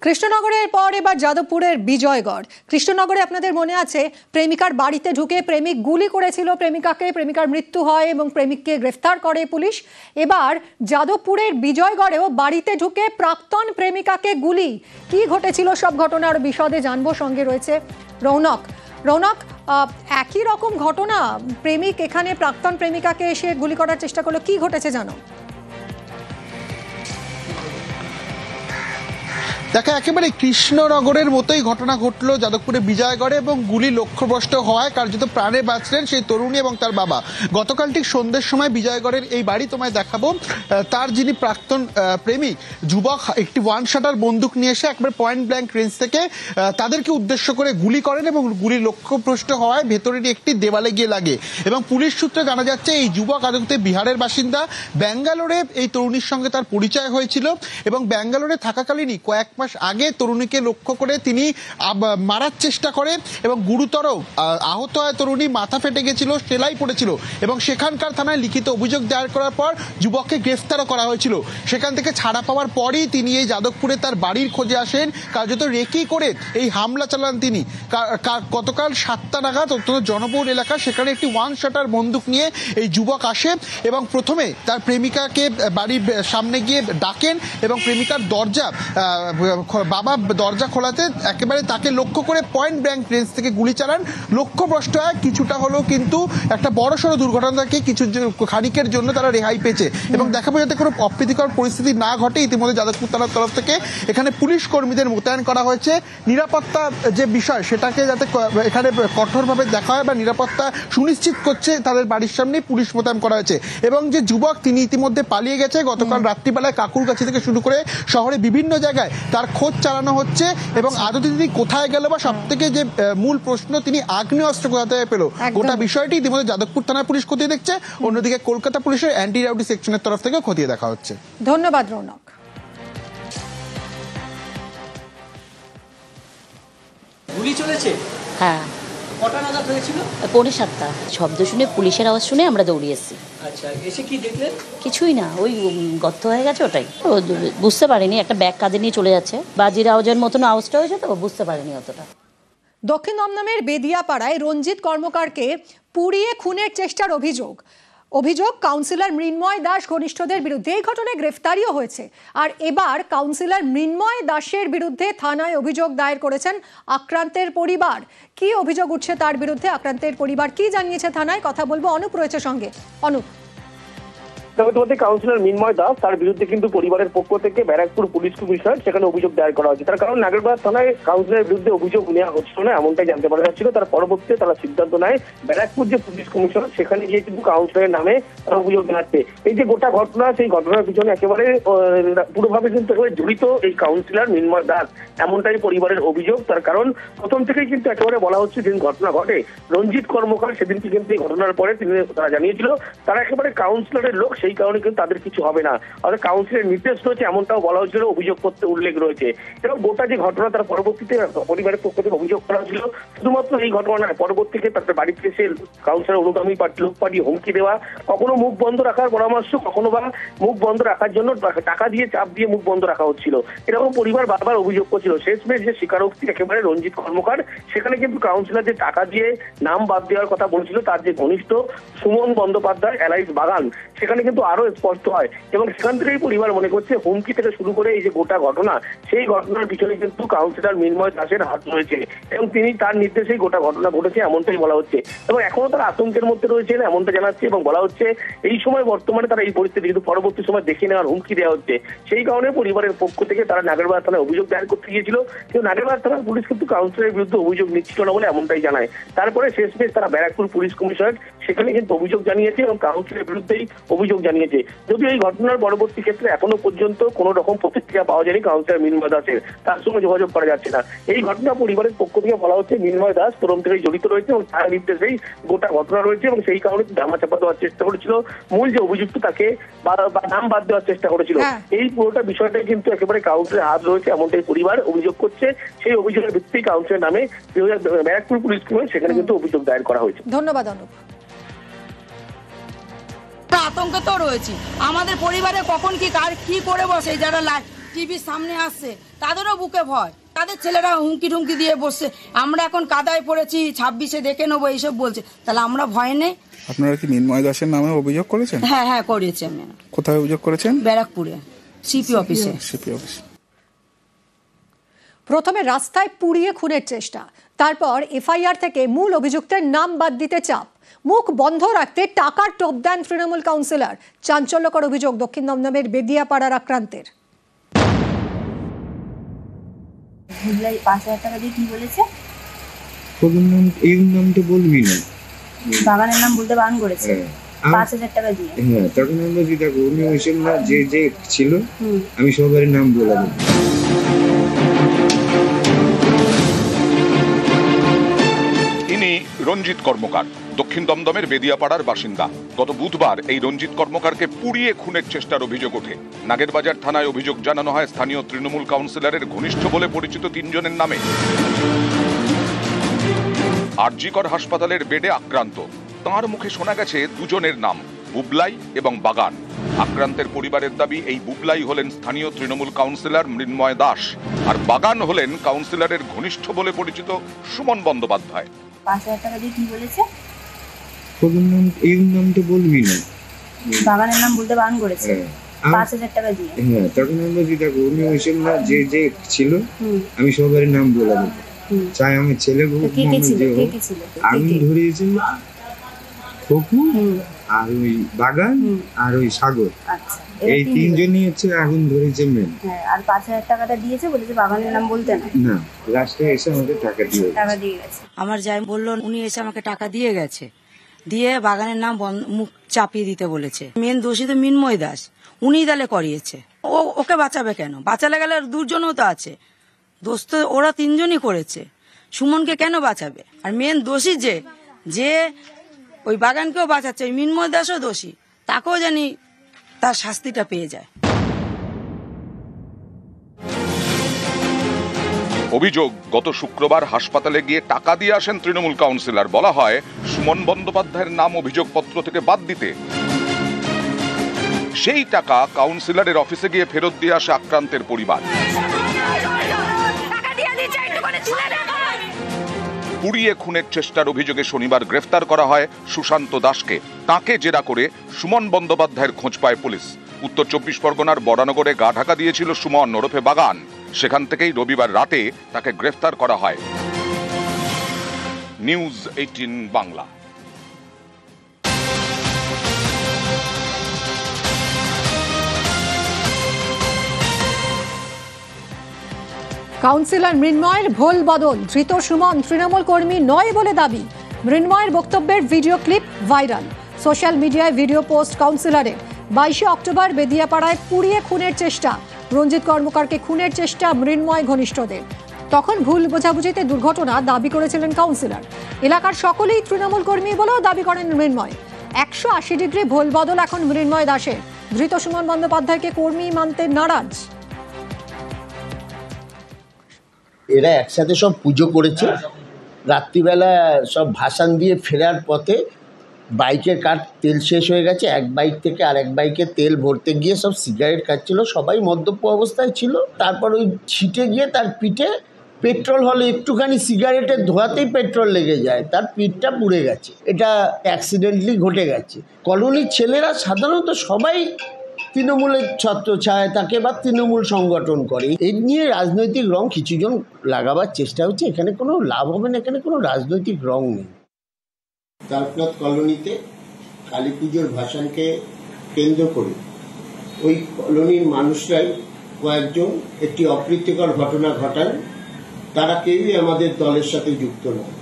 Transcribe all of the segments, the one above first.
কৃষ্ণনগরের পর এবার যাদবপুরের বিজয়গড়। কৃষ্ণনগরে আপনাদের মনে আছে প্রেমিকার বাড়িতে ঢুকে প্রেমিক গুলি করেছিল প্রেমিকাকে, প্রেমিকার মৃত্যু হয় এবং প্রেমিককে গ্রেফতার করে পুলিশ। এবার যাদবপুরের বিজয়গড়েও বাড়িতে ঢুকে প্রাক্তন প্রেমিকাকে গুলি। কি ঘটেছিল সব ঘটনার বিশদে জানবো, সঙ্গে রয়েছে রৌনক। রৌনক, একই রকম ঘটনা, প্রেমিক এখানে প্রাক্তন প্রেমিকাকে এসে গুলি করার চেষ্টা করলো, কি ঘটেছে জানো? দেখা একেবারে কৃষ্ণনগরের মতোই ঘটনা ঘটলো যাদবপুরে বিজয়গড়ে এবং গুলি লক্ষ্যভ্রষ্ট হওয়ায় কার্যত প্রাণে বাঁচলেন সেই তরুণী এবং তার বাবা। গতকাল ঠিক সন্ধ্যের সময় বিজয়গড়ের এই বাড়ি তোমায় দেখাবো, তার যিনি প্রাক্তন প্রেমিক যুবক একটি ওয়ান শাটার বন্দুক নিয়ে এসে একবার পয়েন্ট ব্ল্যাঙ্ক রেঞ্জ থেকে তাদেরকে উদ্দেশ্য করে গুলি করেন এবং গুলি লক্ষ্যভ্রষ্ট হওয়ায় ভেতরের একটি দেওয়ালে গিয়ে লাগে। এবং পুলিশ সূত্রে জানা যাচ্ছে এই যুবক আদতে বিহারের বাসিন্দা, ব্যাঙ্গালোরে এই তরুণীর সঙ্গে তার পরিচয় হয়েছিল এবং ব্যাঙ্গালোরে থাকাকালীনই কয়েক মাস আগে তরুণীকে লক্ষ্য করে তিনি মারার চেষ্টা করেন এবং গুরুতর আহত হয় তরুণী, মাথা ফেটে গেছিল, সেলাই পড়েছিল এবং সেখানকার থানায় লিখিত অভিযোগ দায়ের করার পর যুবককে গ্রেফতারও করা হয়েছিল। সেখান থেকে ছাড়া পাওয়ার পরই তিনি এই যাদবপুরে তার বাড়ির খোঁজে আসেন, কার্যত রেকি করে এই হামলা চালান তিনি। গতকাল 7টা নাগাদ অত্যন্ত জনবহুল এলাকা, সেখানে একটি ওয়ান শাটার বন্দুক নিয়ে এই যুবক আসে এবং প্রথমে তার প্রেমিকাকে বাড়ির সামনে গিয়ে ডাকেন এবং প্রেমিকার বাবা দরজা খোলাতে একেবারে তাকে লক্ষ্য করে পয়েন্ট ব্ল্যাঙ্ক রেঞ্জ থেকে গুলি চালান। লক্ষ্যভ্রষ্ট হয় কিছুটা হলেও কিন্তু একটা বড়সড় দুর্ঘটনা থেকে কিছু খানিকের জন্য তারা রেহাই পেয়েছে এবং দেখাবো যাতে কোনো অপ্রীতিকর পরিস্থিতি না ঘটে। ইতিমধ্যে যাদবপুর থানার তরফ থেকে এখানে পুলিশ কর্মীদের মোতায়েন করা হয়েছে। নিরাপত্তা যে বিষয় সেটাকে যাতে এখানে কঠোরভাবে দেখা হয় বা নিরাপত্তা সুনিশ্চিত করছে তাদের বাড়ির সামনে পুলিশ মোতায়েন করা হয়েছে। এবং যে যুবক তিনি ইতিমধ্যে পালিয়ে গেছে, গতকাল রাত্রিবেলায় কাকুরগাছি থেকে শুরু করে শহরে বিভিন্ন জায়গায় তার খোঁজ চালানো হচ্ছে এবং আদতে তিনি কোথায় গেল বা সব থেকে যে মূল প্রশ্ন তিনি আগ্নেয়াস্ত্র কোথা থেকে পেল, গোটা বিষয়টি ইতিমধ্যে যাদবপুর থানার পুলিশ খতিয়ে দেখছে। অন্যদিকে কলকাতা পুলিশের অ্যান্টি রাউডি সেকশনের তরফ থেকে খতিয়ে দেখা হচ্ছে। ধন্যবাদ রৌনক। গুলি চলেছে? হ্যাঁ। কটা নাগাদ হয়েছিল? 7:45। শব্দ শুনে, পুলিশের আওয়াজ শুনে আমরা দৌড়িয়ে এসেছি। আচ্ছা, এসে কি দেখলেন? কিছুই না, ওই গর্ত হয়ে গেছে ওটাই। বুঝতে পারিনি, একটা ব্যাগ কাঁধে নিয়ে চলে যাচ্ছে, বাজির আওয়াজের মতন আওয়াজটা হয়েছে তো বুঝতে পারিনি অতটা। দক্ষিণ দমদমের বেদিয়াপাড়ায় রঞ্জিত কর্মকারকে পুড়িয়ে খুনের চেষ্টার অভিযোগ কাউন্সিলর মৃন্ময় দাস ঘনিষ্ঠদের বিরুদ্ধে। এই ঘটনায় গ্রেফতারিও হয়েছে। আর এবার কাউন্সিলর মৃন্ময় দাসের বিরুদ্ধে থানায় অভিযোগ দায়ের করেছেন আক্রান্তের পরিবার। কি অভিযোগ উঠছে তার বিরুদ্ধে, আক্রান্তের পরিবার কি জানিয়েছে থানায়, কথা বলবো। অনুপ রয়েছে সঙ্গে। অনুপ, কাউন্সিলর মৃন্ময় দাস, তার বিরুদ্ধে কিন্তু পরিবারের পক্ষ থেকে ব্যারাকপুর পুলিশ কমিশনার সেখানে অভিযোগ দায়ের করা হয়েছে। তার কারণ নাগেরবাজার থানায় কাউন্সিলরের বিরুদ্ধে অভিযোগ নেওয়া হচ্ছিল না, এমনটাই জানতে পারা যাচ্ছিল। তার পরবর্তীতে তারা সিদ্ধান্ত নেয় ব্যারাকপুর যে পুলিশ কমিশনার সেখানে গিয়ে কিন্তু কাউন্সিলরের নামে অভিযোগ জানাচ্ছে। এই যে গোটা ঘটনা, সেই ঘটনার পিছনে একেবারে পুরোভাবে কিন্তু জড়িত এই কাউন্সিলর মৃন্ময় দাস, এমনটাই পরিবারের অভিযোগ। তার কারণ প্রথম থেকেই কিন্তু একেবারে বলা হচ্ছে যেদিন ঘটনা ঘটে রঞ্জিত কর্মকার সেদিনকে কিন্তু এই ঘটনার পরে তারা জানিয়েছিল তারা একেবারে কাউন্সিলরের লোক, সেই কারণে কিন্তু তাদের কিছু হবে না, অর্থাৎ কাউন্সিলের নির্দেশ রয়েছে এমনটাও বলা হয়েছিল, অভিযোগ করতে উল্লেখ রয়েছে। এবং গোটা যে ঘটনা তার পরবর্তীতে পরিবারের পক্ষ থেকে অভিযোগ করা হয়েছিল শুধুমাত্র এই ঘটনা নয়, পরবর্তীতে তাদের বাড়িতে এসে কাউন্সিলর অনুগামী লোক পাঠিয়ে হুমকি দেওয়া, কখনো মুখ বন্ধ রাখার পরামর্শ, কখনো বা মুখ বন্ধ রাখার জন্য টাকা দিয়ে চাপ দিয়ে মুখ বন্ধ রাখা হচ্ছিল, এরকম পরিবার বারবার অভিযোগ করছিল। শেষমেশ যে স্বীকারোক্তি একেবারে রঞ্জিত কর্মকার, সেখানে কিন্তু কাউন্সিলর যে টাকা দিয়ে নাম বাদ দেওয়ার কথা বলছিল তার যে ঘনিষ্ঠ সুমন বন্দ্যোপাধ্যায় এলাইস বাগান, সেখানে কিন্তু আরো স্পষ্ট হয়। এবং সেখান থেকেই পরিবার মনে করছে হুমকি থেকে শুরু করে এই যে গোটা ঘটনা, সেই ঘটনার পিছনে কিন্তু কাউন্সিলর মৃন্ময় দাসের হাত রয়েছে এবং তিনি তার নির্দেশেই গোটা ঘটনা ঘটেছে, এমনটাই বলা হচ্ছে। এবং এখনো তারা আতঙ্কের মধ্যে রয়েছে এমনটা জানাচ্ছে এবং বলা হচ্ছে এই সময় বর্তমানে তারা এই পরিস্থিতি কিন্তু পরবর্তী সময় দেখে নেওয়ার হুমকি দেওয়া হচ্ছে। সেই কারণে পরিবারের পক্ষ থেকে তারা নাগেরবাজার থানায় অভিযোগ দায়ের করতে গিয়েছিল, কিন্তু নাগেরবাজার থানার পুলিশ কিন্তু কাউন্সিলরের বিরুদ্ধে অভিযোগ নিচ্ছিল না বলে এমনটাই জানায়। তারপরে শেষমেশ তারা ব্যারাকপুর পুলিশ কমিশনার সেখানে কিন্তু অভিযোগ জানিয়েছে এবং কাউন্সিলের বিরুদ্ধেই অভিযোগ জানিয়েছে। যদিও এই ঘটনার পরবর্তী ক্ষেত্রে এখনো পর্যন্ত কোনো রকম প্রতিক্রিয়া পাওয়া যায়নি কাউন্সিলর মৃন্ময় দাসের, তার সঙ্গে যোগাযোগ করা যাচ্ছে না। এই ঘটনা পরিবারের পক্ষ থেকে বলা হচ্ছে মৃন্ময় দাস প্রথম থেকেই জড়িত রয়েছে এবং তার নির্দেশেই গোটা ঘটনা রয়েছে এবং সেই কারণে ধামাচাপা দেওয়ার চেষ্টা করেছিল, মূল যে অভিযুক্ত তাকে নাম বাদ দেওয়ার চেষ্টা করেছিল। এই পুরোটা বিষয়টাই কিন্তু একেবারে কাউন্সিলের হাত রয়েছে এমনটাই পরিবার অভিযোগ করছে। সেই অভিযোগের ভিত্তিতে কাউন্সিলের নামে ব্যারাকপুর পুলিশ কমিশন সেখানে কিন্তু অভিযোগ দায়ের করা হয়েছে। ধন্যবাদ অনুপ। আতঙ্কে তো রয়েছি, আমাদের পরিবারে কখন কি কার কি করে বসে যারা টিভির সামনে আসছে তাদেরও বুকে ভয়, তাদের ছেলেরা হুমকি ঠুমকি দিয়ে বসছে, আমরা এখন কাদায় পড়েছি 26-এ দেখে নেবো এইসব বলছে, তাহলে আমরা ভয় নেই। আপনারা কি মৃন্ময় দাসের নামে অভিযোগ করেছেন? হ্যাঁ হ্যাঁ করেছি আমি। কোথায় অভিযোগ করেছেন? ব্যারাকপুরে সিপি অফিসে। CP office. প্রথমে রাস্তায় পুড়িয়ে খুনের চেষ্টা, তারপর এফআইআর থেকে মূল অভিযুক্তের নাম বাদ দিতে চাপ, মুখ বন্ধ রাখতে টাকার টোপ দেন তৃণমূল কাউন্সিলর। চাঞ্চল্যকর অভিযোগ দক্ষিণ দমদমের বেদিয়াপাড়ার আক্রান্তের। 5,000 টাকা দিয়ে কি বলেছে? এই নামটা বলবি না, বাগানের নাম বলতে বারণ করেছে। 5,000 টাকা দিয়ে। হ্যাঁ, তখন আমরা যেটা উনি হয়েছেন না, যে যে ছিল আমি সবার নাম বলে দেব। ইনি রঞ্জিত কর্মকার, দক্ষিণ দমদমের বেদিয়াপাড়ার বাসিন্দা। গত বুধবার এই রঞ্জিত কর্মকারকে পুড়িয়ে খুনের চেষ্টার অভিযোগ ওঠে। নাগেরবাজার থানায় অভিযোগ জানানো হয় স্থানীয় তৃণমূল কাউন্সিলরের ঘনিষ্ঠ বলে পরিচিত 3 জনের নামে। আরজিকর হাসপাতালের বেডে আক্রান্ত, তাঁর মুখে শোনা গেছে 2 জনের নাম, বুবলাই এবং বাগান। আক্রান্তের পরিবারের দাবি এই বুবলাই হলেন স্থানীয় তৃণমূল কাউন্সিলর মৃন্ময় দাস, আর বাগান হলেন কাউন্সিলরের ঘনিষ্ঠ বলে পরিচিত সুমন বন্দ্যোপাধ্যায়। 5,000 টাকা দিয়ে কি বলেছে? এই নামটা বলবি না, বাগানের নাম বলতে বারণ করেছে। 5,000 টাকা দিয়ে। হ্যাঁ, তখন আমরা যেটা উনি হয়েছেন না, যে যে ছিল আমি সবার নাম বলে দেব। চাই আমার ছেলে আগুন ধরিয়েছেন ফকু, আর ওই বাগান, আর ওই সাগর, এই 3 জনই হচ্ছে আগুন ধরিয়েছে মেন। হ্যাঁ, আর 5,000 টাকাটা দিয়েছে, বলেছে বাগানের নাম বলতে না। না, লাস্টে এসে আমাকে টাকা দিয়ে গেছে। আমার যাই বললো উনি এসে আমাকে টাকা দিয়ে গেছে, দিয়ে বাগানের নাম মুখ চাপিয়ে দিতে বলেছে। মেন দোষী তো মৃন্ময় দাস, উনিই তাহলে করিয়েছে। ওকে বাঁচাবে কেন? বাঁচালে গেলে 2 জনও তো আছে, দোষ তো ওরা 3 জনই করেছে, সুমনকে কেন বাঁচাবে? আর মেন দোষী যে ওই বাগানকেও বাঁচাচ্ছে, ওই মৃন্ময় দাসও দোষী, তাকেও জানি তার শাস্তিটা পেয়ে যায়। অভিযোগ, গত শুক্রবার হাসপাতালে গিয়ে টাকা দিয়ে আসেন তৃণমূল কাউন্সিলর। বলা হয় সুমন বন্দ্যোপাধ্যায়ের নাম অভিযোগপত্র থেকে বাদ দিতে। সেই টাকা কাউন্সিলরের অফিসে গিয়ে ফেরত দিয়ে আসে আক্রান্তের পরিবার। পুড়িয়ে খুনের চেষ্টার অভিযোগে শনিবার গ্রেফতার করা হয় সুশান্ত দাসকে। তাকে জেরা করে সুমন বন্দ্যোপাধ্যায়ের খোঁজ পায় পুলিশ। উত্তর 24 পরগনার বরানগরে গা ঢাকা দিয়েছিল সুমন ওরফে বাগান। সেখান থেকেই রবিবার রাতে তাকে গ্রেফতার করা হয়। নিউজ 18 বাংলা। কাউন্সিলর মৃন্ময়ের ভোল বদল, ধৃত সুমন তৃণমূল কর্মী নয় বলে দাবি। মৃন্ময়ের বক্তব্যের ভিডিও ক্লিপ ভাইরাল, সোশ্যাল মিডিয়ায় ভিডিও পোস্ট কাউন্সিলরের। 22 অক্টোবর বেদিয়াপাড়ায় পুড়িয়ে খুনের চেষ্টা, রঞ্জিত কর্মকারকে খুনের চেষ্টা মৃন্ময় ঘনিষ্ঠদের। তখন ভুল বোঝাবুঝিতে দুর্ঘটনা দাবি করেছিলেন কাউন্সিলর। এলাকার সকলেই তৃণমূল কর্মী বলেও দাবি করেন মৃন্ময়। 180 ডিগ্রি ভোল বদল এখন মৃন্ময় দাসের। ধৃত সুমন বন্দ্যোপাধ্যায়কে কর্মী মানতে নারাজ। এরা একসাথে সব পুজো করেছে, রাত্রিবেলা সব ভাসান দিয়ে ফেরার পথে বাইকের তেল শেষ হয়ে গেছে, এক বাইক থেকে আরেক বাইকে তেল ভরতে গিয়ে সব সিগারেট খাচ্ছিল, সবাই মদ্যপ অবস্থায় ছিল। তারপর ওই ছিটে গিয়ে তার পিঠে পেট্রোল হলে একটুখানি সিগারেটের ধোয়াতেই পেট্রোল লেগে যায়, তার পিঠটা পুড়ে গেছে। এটা অ্যাক্সিডেন্টলি ঘটে গেছে। কলোনির ছেলেরা সাধারণত সবাই তৃণমূলের ছত্রছায়ায় থাকে বা তৃণমূল সংগঠন করে। এই নিয়ে রাজনৈতিক রং কিছুজন লাগাবার চেষ্টা হচ্ছে, এখানে কোনো লাভ হবে না, এখানে কোনো রাজনৈতিক রং নেই। তারপনাথ কলোনিতে কালী পুজোর ভাসানকে কেন্দ্র করে ওই কলোনির মানুষরাই কয়েকজন একটি অপ্রীতিকর ঘটনা ঘটান। তারা কেউই আমাদের দলের সাথে যুক্ত নয়।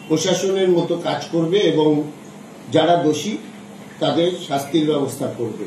প্রশাসনের মতো কাজ করবে এবং যারা দোষী তাদের শাস্তির ব্যবস্থা করবে।